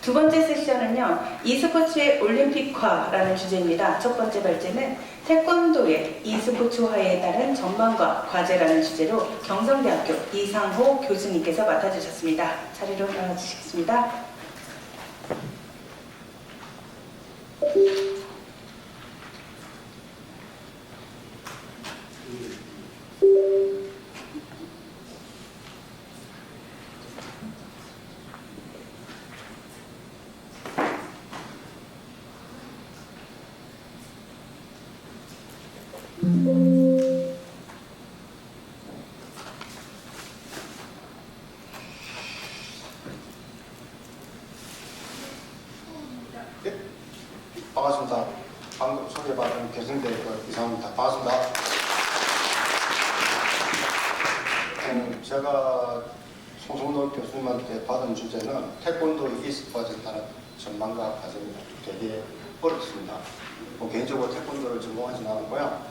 두 번째 세션은요, e스포츠의 올림픽화라는 주제입니다. 첫 번째 발제는 태권도의 e스포츠화에 따른 전망과 과제라는 주제로 경성대학교 이상호 교수님께서 맡아주셨습니다. 자리로 나와주시겠습니다. 네, 반갑습니다. 방금 소개받은 경성대학교 이상호입니다. 반갑습니다. 제가 송성노 교수님한테 받은 주제는 태권도 e스포츠에 따른 전망과 과제입니다. 되게 어렵습니다. 개인적으로 태권도를 전공하지는 않았고요.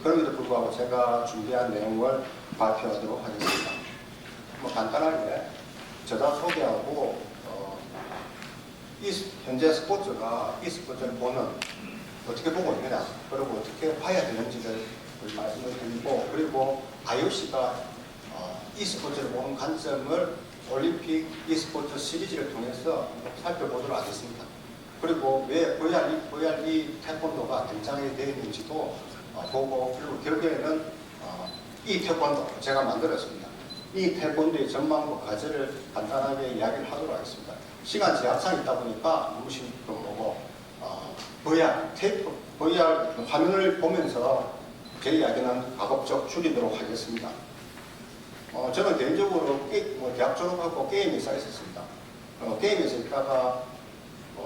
그럼에도 불구하고 제가 준비한 내용을 발표하도록 하겠습니다. 간단하게 저자 소개하고 현재 스포츠가 e스포츠를 보는 어떻게 보고 있느냐, 그리고 어떻게 봐야 되는지를 말씀을 드리고, 그리고 IOC가 e스포츠를 보는 관점을 올림픽 e스포츠 시리즈를 통해서 살펴보도록 하겠습니다. 그리고 왜 VRE 태권도가 등장이 되어 있는지도 보고, 그리고 결국에는 이 태권도 제가 만들었습니다. 이 태권도의 전망과 과제를 간단하게 이야기를 하도록 하겠습니다. 시간 제약상이 있다 보니까 무시 보고 VR 화면을 보면서 제 이야기는 가급적 줄이도록 하겠습니다. 저는 개인적으로 대학 졸업하고 게임회사에 있었습니다. 게임회사에 있다가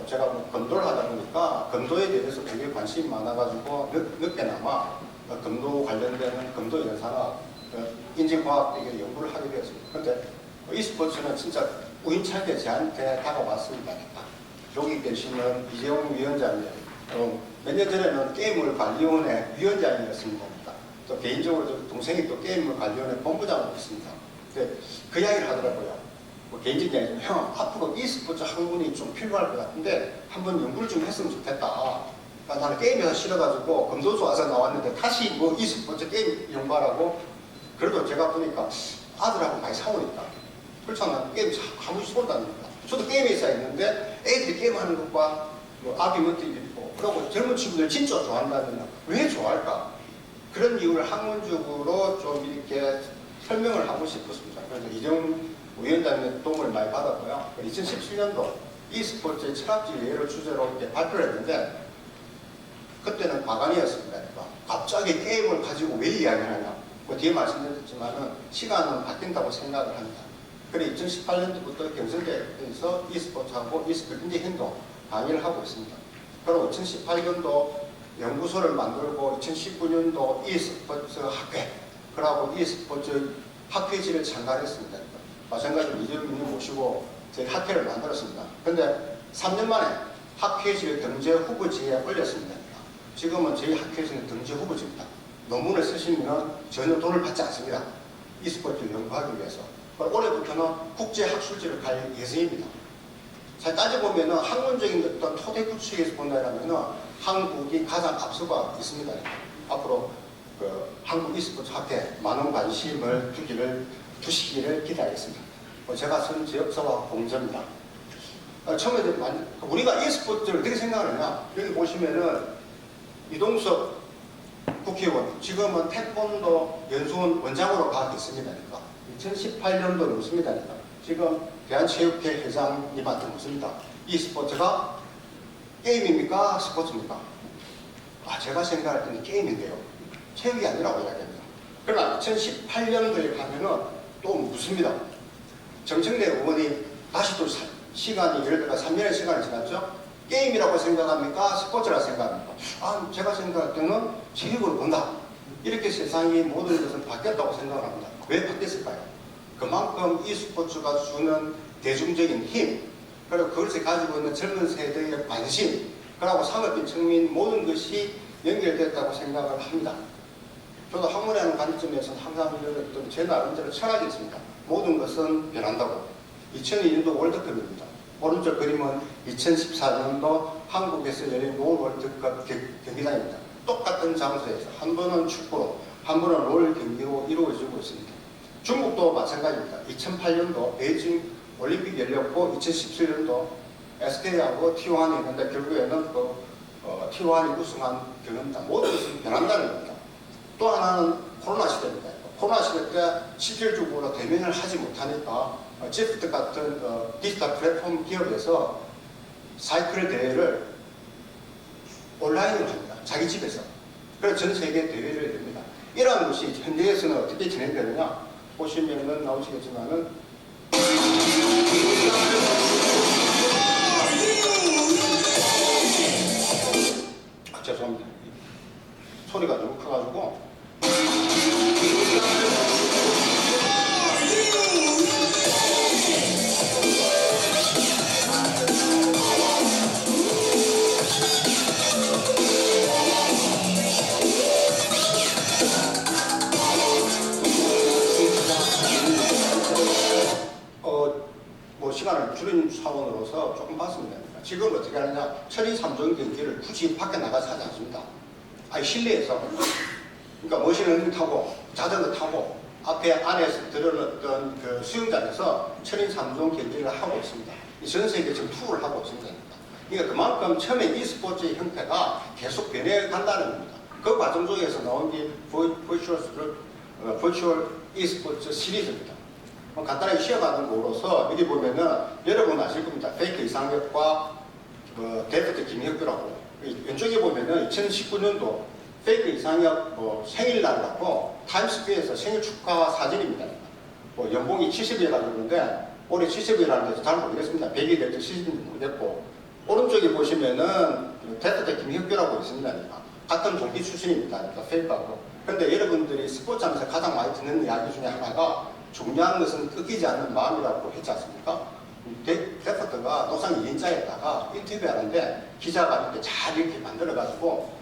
제가 검도를 하다 보니까 검도에 대해서 되게 관심이 많아가지고 늦게나마 검도 관련되는 검도 연산학, 인증과학 되게 연구를 하게 되었습니다. 그런데 e스포츠는 진짜 우연찮게 저한테 다가왔습니다. 여기 계시는 이재용 위원장님, 몇 년 전에는 게임물 관리원의 위원장이었습니다. 또 개인적으로 동생이 또 게임물 관리원의 본부장으로 있습니다. 근데 그 이야기를 하더라고요. 개인적인 이야기는 형, 앞으로 e스포츠 학문이 좀 필요할 것 같은데 한번 연구를 좀 했으면 좋겠다. 그러니까 나는 게임에서 싫어가지고 검도소 와서 나왔는데 다시 e스포츠 게임 연구하라고. 그래도 제가 보니까 아들하고 많이 싸우니까 그렇잖아. 게임 한 번씩 쏜다니까. 저도 게임회사에 있는데 애들이 게임하는 것과 아비먼트 있고, 그리고 젊은 친구들 진짜 좋아한다면 왜 좋아할까? 그런 이유를 학문적으로 좀 이렇게 설명을 하고 싶었습니다. 그래서 이재용 위원장님의 도움을 많이 받았고요. 2017년도 e스포츠의 철학적 예를 주제로 이렇게 발표를 했는데, 그때는 과관이었습니다. 갑자기 게임을 가지고 왜 이야기하냐? 뒤에 말씀드렸지만은 시간은 바뀐다고 생각을 합니다. 그래 2018년도부터 경성대에서 e스포츠하고 e스포츠 인재 행동 강의를 하고 있습니다. 그리고 2018년도 연구소를 만들고 2019년도 e스포츠 학회, 그리고 e스포츠 학회지를 창단했습니다. 마찬가지로 이재용님 모시고 저희 학회를 만들었습니다. 그런데 3년 만에 학회지를 경제 후보지에 올렸습니다. 지금은 저희 학회지는 경제 후보지입니다. 논문을 쓰시면 전혀 돈을 받지 않습니다. e스포츠 연구하기 위해서. 올해부터는 국제학술지를 갈 예정입니다. 잘 따져보면 학문적인 어떤 토대 구축에서 본다면 한국이 가장 앞서가 있습니다. 앞으로 한국 e스포츠 학회 많은 관심을 두시기를 기대하겠습니다. 제가 쓴 제 역사와 공저입니다. 처음에 우리가 e스포츠를 어떻게 생각하느냐, 여기 보시면은 이동석 국회의원, 지금은 태권도 연수원 원장으로 가 계십니다. 2018년도 넘습니다. 지금 대한체육회 회장님한테 묻습니다. e스포츠가 게임입니까? 스포츠입니까? 제가 생각할 때는 게임인데요. 체육이 아니라고 이야기합니다. 그러나 2018년도에 가면은 또 묻습니다. 정청래 의원이 다시 또 시간이 예를 들어 3년의 시간이 지났죠? 게임이라고 생각합니까? 스포츠라고 생각합니까? 제가 생각할 때는 체육으로 본다. 이렇게 세상이 모든 것은 바뀌었다고 생각을 합니다. 왜 바뀌었을까요? 그만큼 e스포츠가 주는 대중적인 힘, 그리고 그것을 가지고 있는 젊은 세대의 관심, 그리고 산업인 측면 모든 것이 연결됐다고 생각을 합니다. 저도 학문에 하는 관점에서는 항상 제 나름대로 철학이 있습니다. 모든 것은 변한다고. 2002년도 월드컵입니다. 오른쪽 그림은 2014년도 한국에서 열린 롤 월드컵 경기장입니다. 똑같은 장소에서 한 번은 축구로, 한 번은 롤 경기로 이루어지고 있습니다. 중국도 마찬가지입니다. 2008년도 베이징 올림픽 열렸고 2017년도 SK하고 T1이 있는데 결국에는 T1이 우승한 경험입니다. 모든 것은 변한다는 겁니다. 또 하나는 코로나 시대입니다. 코로나 시대 때 실질적으로 대면을 하지 못하니까 지프트 같은 디지털 플랫폼 기업에서 사이클 대회를 온라인으로 합니다. 자기 집에서. 그래서 전 세계 대회를 엽니다. 이러한 것이 현대에서는 어떻게 진행되느냐 보시면은 나오시겠지만은 죄송합니다. 소리가 너무 커가지고 시간을 줄인 차원으로서 조금 봤습니다. 지금 어떻게 하느냐, 철인 3종 경기를 굳이 밖에 나가서 하지 않습니다. 아니 실내에서, 그러니까 머신러닝 타고 자전거 타고 앞에 안에서 들어놨던 그 수영장에서 철인 3종 경기를 하고 있습니다. 전 세계 지금 투어를 하고 있습니다. 그러니까 그만큼 처음에 e스포츠의 형태가 계속 변해간다는 겁니다. 그 과정 속에서 나온 게 버추얼 e스포츠 시리즈입니다. 간단하게 쉬어가는 거로서 여기 보면은 여러분 아실 겁니다. 페이크 이상혁과 데프트 김혁규라고. 왼쪽에 보면은 2019년도 페이크 이상혁 생일날이라고 타임스퀘어에서 생일 축하 사진입니다. 연봉이 70이라고 그러는데 올해 70이라는 데서 잘 모르겠습니다. 100이 될지 70인지 모르겠고, 오른쪽에 보시면은 데프트 김혁규라고 있습니다. 같은 동기 출신입니다. 페이크하고. 그런데 여러분들이 스포츠 하면서 가장 많이 듣는 이야기 중에 하나가 중요한 것은 뜯기지 않는 마음이라고 했지 않습니까? 데프트가 노상 2인자에다가 인터뷰하는데 기자가 이렇게 잘 이렇게 만들어가지고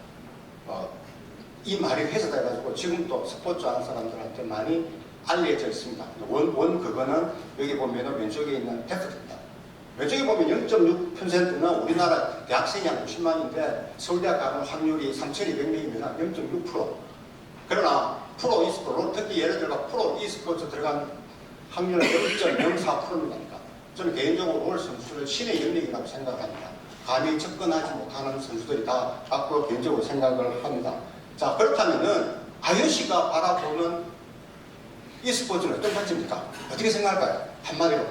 이 말이 회자돼가지고 지금 또 스포츠 하는 사람들한테 많이 알려져 있습니다. 그거는 여기 보면은 왼쪽에 있는 데프트입니다. 왼쪽에 보면 0.6%는 우리나라 대학생이 한 50만인데 서울대학 가는 확률이 3,200명이면 0.6%. 그러나 프로 e스포츠, 특히 예를 들어 프로 e스포츠 들어간 확률은 0.04%입니다. 저는 개인적으로 롤 선수를 신의 영역이라고 생각합니다. 감히 접근하지 못하는 선수들이 다 앞으로 개인적으로 생각을 합니다. 자, 그렇다면은 IOC가 바라보는 e스포츠는 어떤 가치입니까? 어떻게 생각할까요? 한마디로.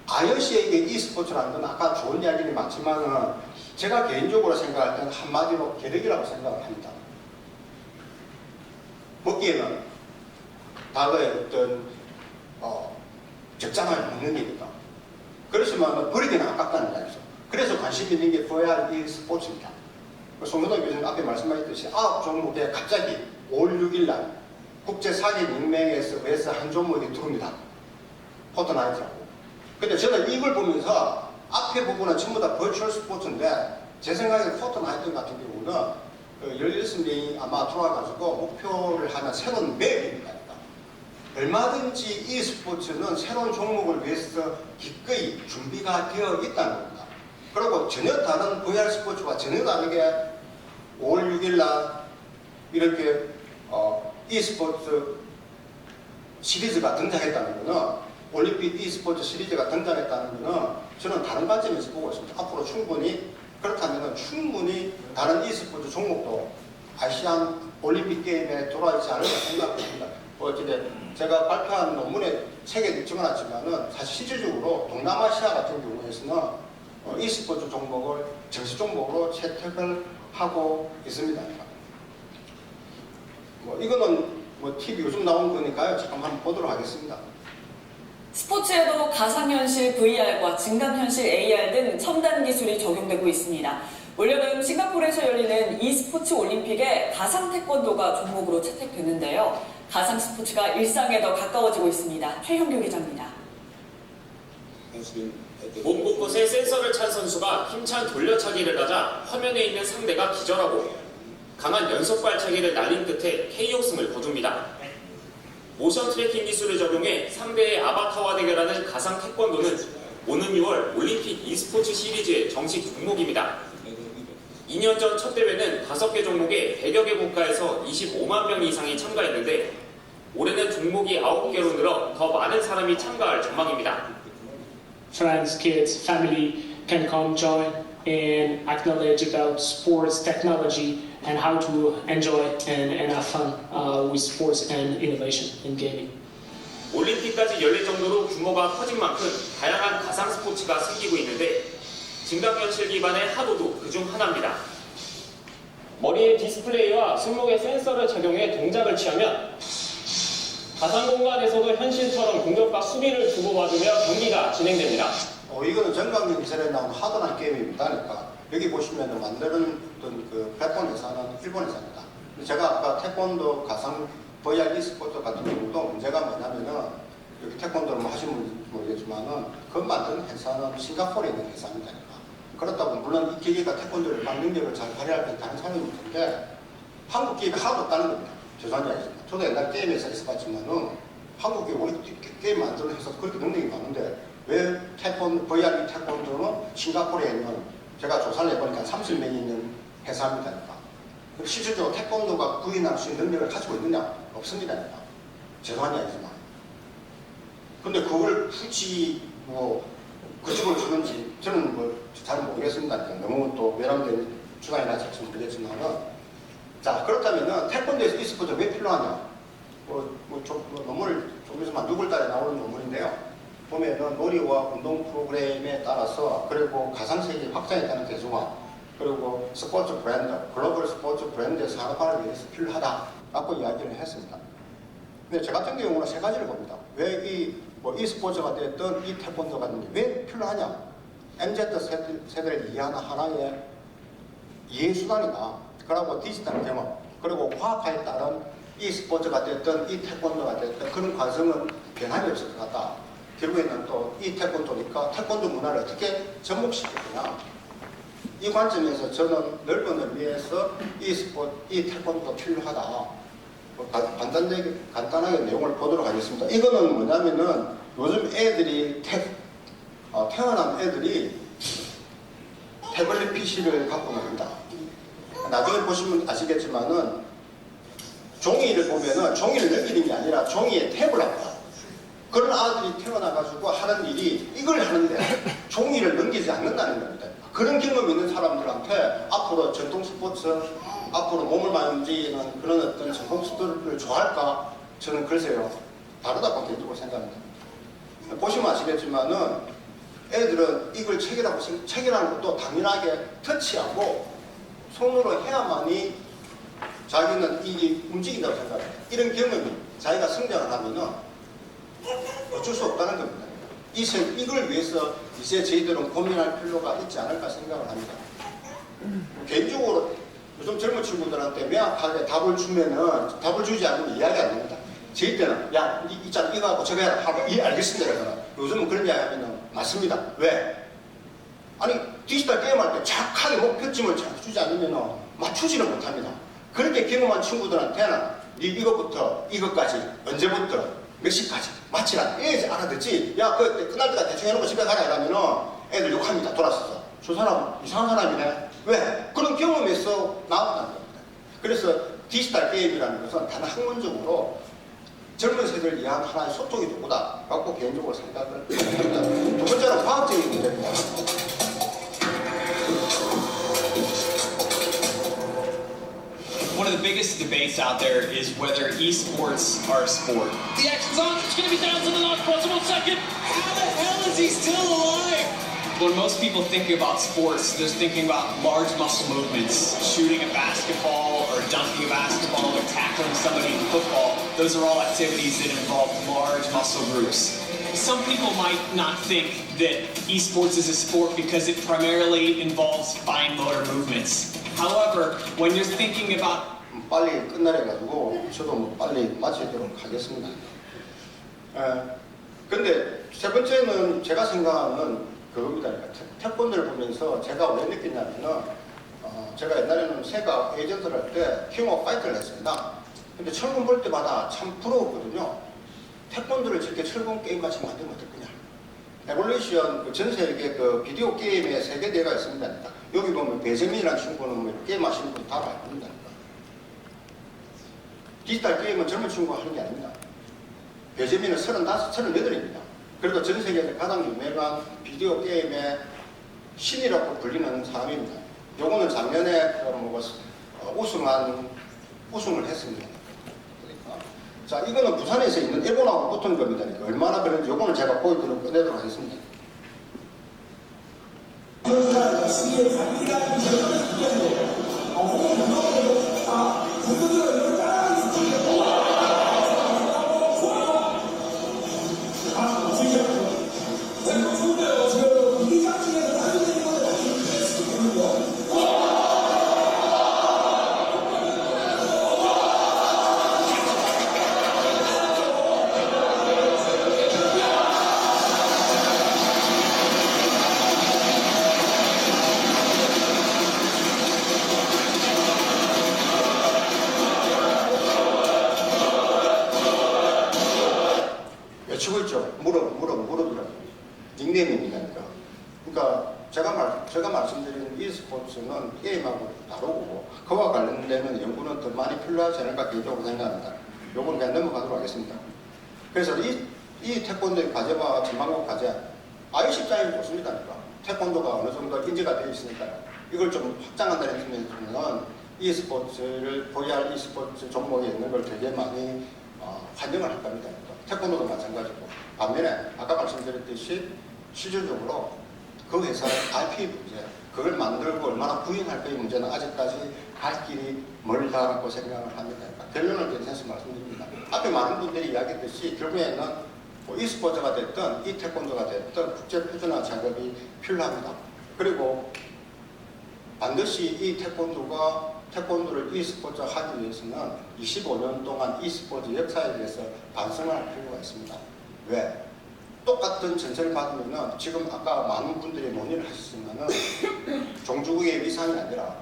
IOC에게 e스포츠라는 건 아까 좋은 이야기는 많지만은 제가 개인적으로 생각할 때는 한마디로 계력이라고 생각을 합니다. 먹기에는 과거에 어떤 적장을 먹는 일이다. 그렇지만 버리기는 아깝다는 이야기죠. 그래서 관심 있는 게 VR 스포츠입니다. 송현덕 교수님 앞에 말씀하셨듯이 9종목에 갑자기 5월 6일날 국제사기연맹에서 한 종목이 들어옵니다. 포트나이트라고. 근데 저는 이걸 보면서 앞에 부분은 전부 다 버추얼 스포츠인데 제 생각에 포트나이트 같은 경우는 16명이 아마 들어와가지고 목표를 하는 새로운 맵입니다. 얼마든지 e스포츠는 새로운 종목을 위해서 기꺼이 준비가 되어 있다는 겁니다. 그리고 전혀 다른 VR 스포츠와 전혀 다르게 5월 6일날 이렇게 e스포츠 시리즈가 등장했다는 것은, 올림픽 e스포츠 시리즈가 등장했다는 것은 저는 다른 관점에서 보고 있습니다. 앞으로 그렇다면 충분히 다른 e스포츠 종목도 아시안 올림픽 게임에 들어와 있지 않을까 생각합니다. 어쨌든 제가 발표한 논문에 책에 적어놨지만은 사실 실질적으로 동남아시아 같은 경우에서는 e스포츠 종목을 정식 종목으로 채택을 하고 있습니다. 이거는 TV 요즘 나온 거니까요. 잠깐 한번 보도록 하겠습니다. 스포츠에도 가상현실 VR과 증강현실 AR 등 첨단 기술이 적용되고 있습니다. 올여름 싱가포르에서 열리는 e스포츠 올림픽에 가상 태권도가 종목으로 채택됐는데요. 가상 스포츠가 일상에 더 가까워지고 있습니다. 최형규 기자입니다. 몸 곳곳에 센서를 찬 선수가 힘찬 돌려차기를 하자 화면에 있는 상대가 기절하고 강한 연속 발차기를 날린 끝에 KO승을 거둡니다. 모션 트래킹 기술을 적용해 상대의 아바타와 대결하는 가상 태권도는 오는 6월 올림픽 e스포츠 시리즈의 정식 종목입니다. 2년 전 첫 대회는 5개 종목에 100여 개 국가에서 25만 명 이상이 참가했는데 올해는 종목이 9개로 늘어 더 많은 사람이 참가할 전망입니다. Friends, kids, family can come join and acknowledge about sports technology and how to enjoy and have fun with sports and innovation in gaming. 올림픽까지 열릴 정도로 규모가 커진 만큼 다양한 가상 스포츠가 생기고 있는데 증강현실 기반의 하도도 그중 하나입니다. 머리에 디스플레이와 손목에 센서를 적용해 동작을 취하면 가상 공간에서도 현실처럼 공격과 수비를 주고받으며 경기가 진행됩니다. 이거는 정강현실에 나온 하드한 게임입니다. 그러니까 여기 보시면 만드는 그 플랫폼 회사는 일본 회사입니다. 제가 아까 태권도 가상 VR e스포츠 같은 경우도 문제가 뭐냐면은 여기 태권도를 뭐 하시는지 모르겠지만은 그 만드는 회사는 싱가포르에 있는 회사입니다. 그렇다고 물론 이 기계가 태권도를 막 능력을 잘 발휘할 수 있다는 사람이 있는데 한국 기업이 하나도 없다는 겁니다. 죄송한지 알겠습니다. 저도 옛날 게임에서 있어봤지만은 한국 기업 우리 게임 만드는 회사도 그렇게 능력이 많은데 왜 VR 태권도는 싱가포르에 있는 제가 조사를 해보니까 30명이 있는 회사입니다. 실질적으로 태권도가 구인할 수 있는 능력을 가지고 있느냐? 없습니다. 죄송한지 알지만. 근데 그걸 굳이 그쪽을 주는지 저는 잘 모르겠습니다. 너무 또 외람된 주장이나 할지 모르겠지만은. 자, 그렇다면은 태권도에서 e스포츠 왜 필요하냐? 논문을 좀 있으면 6월달에 나오는 논문인데요. 보면은 놀이와 운동 프로그램에 따라서 그리고 가상세계 확장에 따른 대중화 그리고 스포츠 브랜드, 글로벌 스포츠 브랜드의 산업화를 위해서 필요하다라고 이야기를 했습니다. 근데 저 같은 경우는 3가지를 봅니다. 왜 e스포츠가 됐든 이 태권도가 됐든 왜 필요하냐? MZ 세대를 이해하는 하나의 이해수단이다. 그리고 디지털 경험, 그리고 과학화에 따른 e스포츠가 됐든 이 태권도가 됐든 그런 과정은 변함이 없을 것 같다. 결국에는 또 이 태권도니까 태권도 문화를 어떻게 접목시키느냐. 이 관점에서 저는 넓은 의미에서 이 태권도가 필요하다. 간단하게 내용을 보도록 하겠습니다. 이거는 뭐냐면은 요즘 애들이 태어난 애들이 태블릿 PC를 갖고 납니다. 나중에 보시면 아시겠지만은 종이를 보면은 종이를 넘기는 게 아니라 종이에 탭을 합니다. 그런 아들이 태어나가지고 하는 일이 이걸 하는데 종이를 넘기지 않는다는 겁니다. 그런 경험 있는 사람들한테 앞으로 전통 스포츠, 앞으로 몸을 만지는 그런 어떤 전통 스포츠를 좋아할까? 저는 글쎄요. 다르다고 개인적으로 생각합니다. 보시면 아시겠지만은 애들은 이걸 체결하는 것도 당연하게 터치하고 손으로 해야만이 자기는 이게 움직인다고 생각해요. 이런 경험이 자기가 성장을 하면은 어쩔 수 없다는 겁니다. 이걸 위해서 이제 저희들은 고민할 필요가 있지 않을까 생각을 합니다. 개인적으로 요즘 젊은 친구들한테 명확하게 답을 주면은 답을 주지 않으면 이야기 안 합니다. 저희 때는 야 있잖아 이거 하고 저거 해라 하고 알겠습니다. 그러잖아. 요즘은 그런 이야기 하면 맞습니다. 왜? 아니 디지털 게임할 때 정확하게 목표점을 잘 주지 않으면 맞추지는 못합니다. 그렇게 경험한 친구들한테는 이거부터 이것까지 언제부터 몇 시까지 마치라 이래야지 알아듣지. 야 그 끝날 때가 대충 해놓고 집에 가라 이러면은 애들 욕합니다. 돌아서서 저 사람 이상한 사람이네. 왜? 그런 경험에서 나왔다는 겁니다. 그래서 디지털 게임이라는 것은 단 학문적으로 젊은 세대를 이해하는 하나의 소통의 도구다 라고 개인적으로 생각을 합니다. 두 번째는 과학적인 문제입니다. One of the biggest debates out there is whether esports are a sport. The action's on. It's going to be down to the last possible second. How the hell is he still alive? When most people think about sports, they're thinking about large muscle movements, shooting a basketball or dunking a basketball or tackling somebody in football. Those are all activities that involve large muscle groups. Some people might not think that esports is a sport because it primarily involves fine motor movements. However, when you're thinking about 빨리 끝나려 가지고 저도 빨리 마치도록 하겠습니다. 근데 세 번째는 제가 생각하는 그겁니다. 태권도를 보면서 제가 왜 느꼈냐면은 제가 옛날에는 세가 에이전트를 할 때 킹 오브 파이터를 했습니다. 근데 철권 볼 때마다 참 부러웠거든요. 태권도를 저렇게 철권 게임같이 만들면 어떨 거냐. 에볼루션 전 세계 그 비디오 게임의 세계대회가 있습니다. 여기 보면 배재민이라는 친구는 뭐 게임 하시는 분 다 알고. 디지털 게임은 젊은 친구가 하는 게 아닙니다. 배재민은 35, 38입니다. 그리고 전 세계에서 가장 유명한 비디오 게임의 신이라고 불리는 사람입니다. 요거는 작년에 우승을 했습니다. 그러니까. 자, 이거는 부산에서 있는 일본하고 붙은 겁니다. 그러니까 얼마나 그런지 요거는 제가 보여드리도록 꺼내도록 하겠습니다. 외치고 있죠. 무릎이라고. 닉네임입니다. 그러니까 제가 말씀드린 e스포츠는 게임하고 다르고 그와 관련되는 연구는 더 많이 필요하지 않을까 개인적으로 생각합니다. 요건 그냥 넘어가도록 하겠습니다. 그래서 이 태권도의 과제와 전망국 과제 IC장이 좋습니다. 태권도가 어느 정도 인지가 되어 있으니까요. 이걸 좀 확장한다는 측면에서는 e스포츠를 VR e스포츠 종목에 있는 걸 되게 많이 환영을 할 겁니다. 태권도도 마찬가지고. 반면에 아까 말씀드렸듯이 실질적으로 그 회사의 IP 문제, 그걸 만들고 얼마나 구현할 거의 문제는 아직까지 갈 길이 멀다라고 생각을 합니다. 결론을 내려서 말씀드립니다. 앞에 많은 분들이 이야기했듯이 결국에는 뭐 e스포츠가 됐든 이 태권도가 됐든 국제 표준화 작업이 필요합니다. 그리고 반드시 이 태권도를 e스포츠 하기 위해서는 25년 동안 e스포츠 역사에 대해서 반성할 필요가 있습니다. 왜? 똑같은 전세를 받으면은 지금 아까 많은 분들이 논의를 하셨지만은 종주국의 위상이 아니라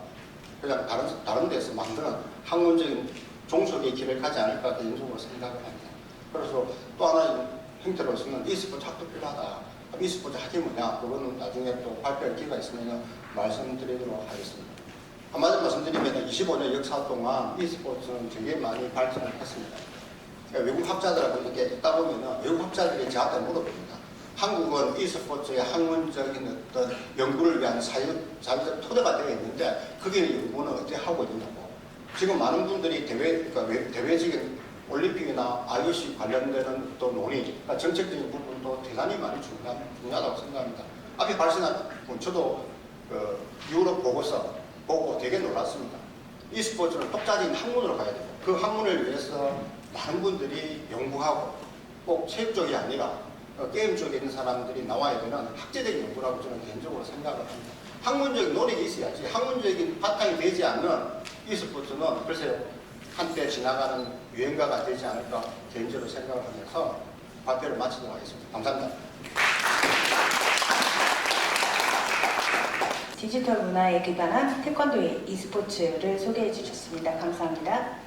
그냥 다른 데서 만드는 학문적인 종속의 길을 가지 않을까 개인적으로 생각을 합니다. 그래서 또 하나의 형태로서는 e스포츠 학도 필요하다. e스포츠 학이 뭐냐? 그거는 나중에 또 발표할 기회가 있으면 말씀드리도록 하겠습니다. 한마디로 말씀드리면 25년 역사 동안 e스포츠는 되게 많이 발전을 했습니다. 외국 학자들하고 이렇게 있다 보면 외국 학자들이 저한테 물어봅니다. 한국은 e스포츠의 학문적인 어떤 연구를 위한 자유적 토대가 되어 있는데 거기에 연구는 어떻게 하고 있냐고. 지금 많은 분들이 대외적인 올림픽이나 IOC 관련되는 또 논의, 그러니까 정책적인 부분도 대단히 많이 중요하다고 생각합니다. 앞에 발신한 저도 유럽 보고서 보고 되게 놀랐습니다. e스포츠는 독자적인 학문으로 가야 되고 그 학문을 위해서 많은 분들이 연구하고 꼭 체육 쪽이 아니라 게임 쪽에 있는 사람들이 나와야 되는 학제적인 연구라고 저는 개인적으로 생각을 합니다. 학문적인 노력이 있어야지 학문적인 바탕이 되지 않는 e스포츠는 글쎄요 한때 지나가는 유행가가 되지 않을까 개인적으로 생각을 하면서 발표를 마치도록 하겠습니다. 감사합니다. 디지털 문화에 기반한 태권도의 e스포츠를 소개해 주셨습니다. 감사합니다.